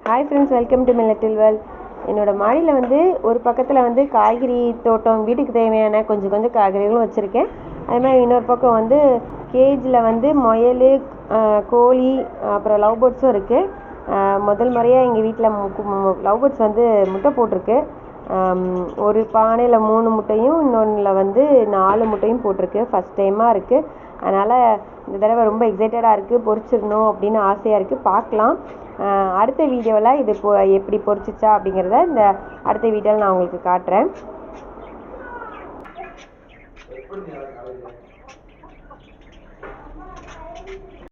Hi friends, welcome to மில்லட்டில் world. என்னோடய மாடியில் வந்து ஒரு பக்கத்தில் வந்து காய்கறி தோட்டம், வீட்டுக்கு தேவையான கொஞ்சம் கொஞ்சம் காய்கறிகளும் வச்சுருக்கேன். அதே மாதிரி இன்னொரு பக்கம் வந்து கேஜில் வந்து முயல், கோழி, அப்புறம் லவ் பேர்ட்ஸும் இருக்குது. முதல் முறையாக எங்கள் வீட்டில் லவ் பேர்ட்ஸ் வந்து முட்டை போட்டிருக்கு. ஒரு பானையில் 3 முட்டையும், இன்னொன்றில் வந்து 4 முட்டையும் போட்டிருக்கு. ஃபஸ்ட் டைமாக இருக்குது. அதனால் இந்த தடவை ரொம்ப எக்ஸைட்டடாக இருக்குது. பொரிச்சிடணும் அப்படின்னு ஆசையாக இருக்குது. பார்க்கலாம். அடுத்த வீடியோவில் இது எப்படி பொரிச்சிச்சா அப்படிங்கிறத இந்த அடுத்த வீடியோவில் நான் உங்களுக்கு காட்டுறேன்.